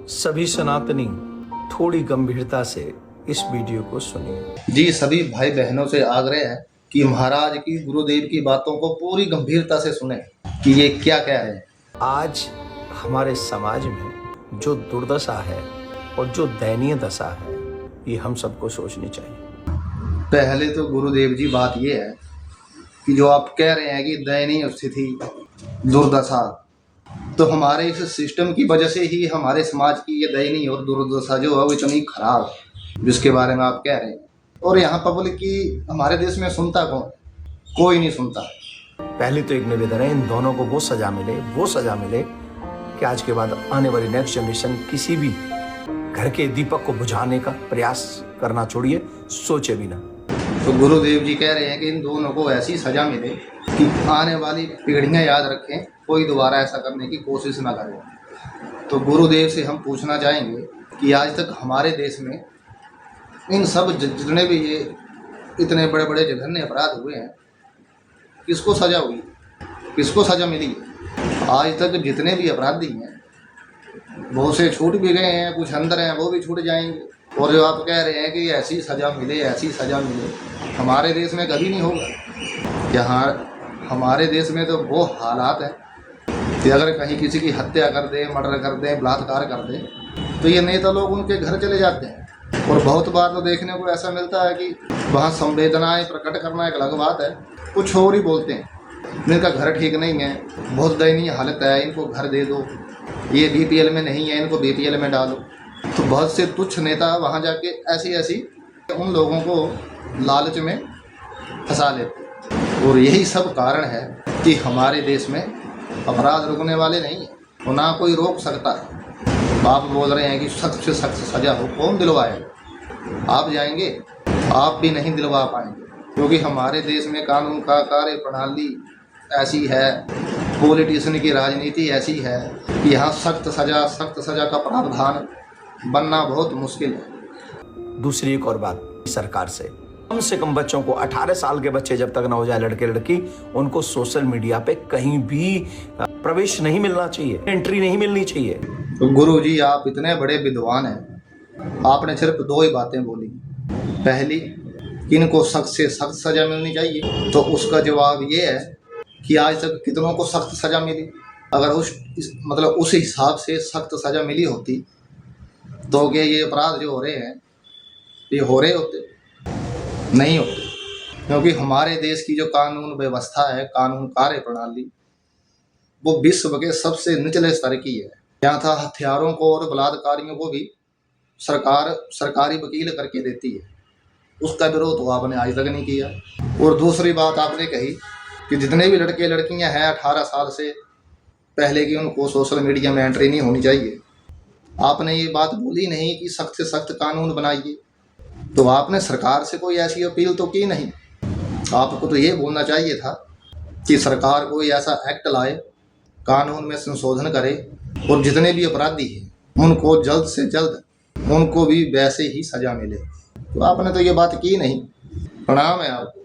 सभी सनातनी थोड़ी गंभीरता से इस वीडियो को सुनिए। जी, सभी भाई बहनों से आग्रह है कि महाराज की, गुरुदेव की बातों को पूरी गंभीरता से सुने कि ये क्या कह रहे हैं। आज हमारे समाज में जो दुर्दशा है और जो दयनीय दशा है, ये हम सबको सोचनी चाहिए। पहले तो गुरुदेव जी, बात ये है कि जो आप कह रहे हैं कि दयनीय स्थिति, दुर्दशा, तो हमारे इस सिस्टम की वजह से ही हमारे समाज की ये दयनीय और दुर्दशा जो है वो इतनी खराब, जिसके बारे में आप कह रहे हैं। और यहाँ पब्लिक की हमारे देश में सुनता कौन? कोई नहीं सुनता। पहले तो एक निवेदन है, इन दोनों को वो सजा मिले कि आज के बाद आने वाली नेक्स्ट जनरेशन किसी भी घर के दीपक को बुझाने का प्रयास करना छोड़िए, सोचे भी ना। तो गुरुदेव जी कह रहे हैं कि इन दोनों को ऐसी सजा मिले कि आने वाली पीढ़ियां याद रखें, कोई दोबारा ऐसा करने की कोशिश ना करे। तो गुरुदेव से हम पूछना चाहेंगे कि आज तक हमारे देश में इन सब जितने भी ये इतने बड़े बड़े जघन्य अपराध हुए हैं, किसको सजा हुई, किसको सजा मिली? आज तक जितने भी अपराधी हैं, बहुत से छूट भी गए हैं, कुछ अंदर हैं वो भी छूट जाएंगे। और जो आप कह रहे हैं कि ऐसी सज़ा मिले, ऐसी सज़ा मिले, हमारे देश में कभी नहीं होगा। यहाँ हमारे देश में तो वो हालात है कि अगर कहीं किसी की हत्या कर दें, मर्डर कर दें, बलात्कार कर दें, तो ये नेता लोग उनके घर चले जाते हैं। और बहुत बार तो देखने को ऐसा मिलता है कि वहाँ संवेदनाएं प्रकट करना एक अलग बात है, कुछ और ही बोलते हैं। इनका घर ठीक नहीं है, बहुत दयनीय हालत है, इनको घर दे दो, ये बीपीएल में नहीं है, इनको बीपीएल में डालो। तो बहुत से तुच्छ नेता वहाँ जाके ऐसी उन लोगों को लालच में फंसा लेते। और यही सब कारण है कि हमारे देश में अपराध रुकने वाले नहीं है, और ना कोई रोक सकता है। आप बोल रहे हैं कि सख्त से सख्त सज़ा हो, कौन दिलवाएगा? आप जाएंगे, आप भी नहीं दिलवा पाएंगे, क्योंकि हमारे देश में कानून का कार्य प्रणाली ऐसी है, पॉलिटिशियन की राजनीति ऐसी है कि यहाँ सख्त सज़ा का प्रावधान बनना बहुत मुश्किल है। दूसरी एक और बात सरकार से कम बच्चों को, 18 साल के बच्चे जब तक ना हो जाए, लड़के लड़की, उनको सोशल मीडिया पे कहीं भी प्रवेश नहीं मिलना चाहिए, एंट्री नहीं मिलनी चाहिए। तो गुरु जी, आप इतने बड़े विद्वान हैं, आपने सिर्फ 2 ही बातें बोली। पहली कि इनको सख्त से सख्त सज़ा मिलनी चाहिए, तो उसका जवाब ये है कि आज तक कितनों को सख्त सज़ा मिली? अगर उस हिसाब से सख्त सज़ा मिली होती तो क्या ये अपराध जो हो रहे हैं, ये हो रहे होते? नहीं होते। क्योंकि हमारे देश की जो कानून व्यवस्था है, कानून कार्य प्रणाली, वो विश्व के सबसे निचले स्तर की है। यहाँ था हथियारों को और बलात्कारियों को भी सरकार सरकारी वकील करके देती है, उसका विरोध तो आपने आज तक नहीं किया। और दूसरी बात आपने कही कि जितने भी लड़के लड़कियां हैं 18 साल से पहले की, उनको सोशल मीडिया में एंट्री नहीं होनी चाहिए। आपने ये बात बोली नहीं कि सख्त से सख्त कानून बनाइए, तो आपने सरकार से कोई ऐसी अपील तो की नहीं। आपको तो ये बोलना चाहिए था कि सरकार कोई ऐसा एक्ट लाए, कानून में संशोधन करे, और जितने भी अपराधी हैं उनको जल्द से जल्द उनको भी वैसे ही सज़ा मिले। तो आपने तो ये बात की नहीं। प्रणाम है आपको।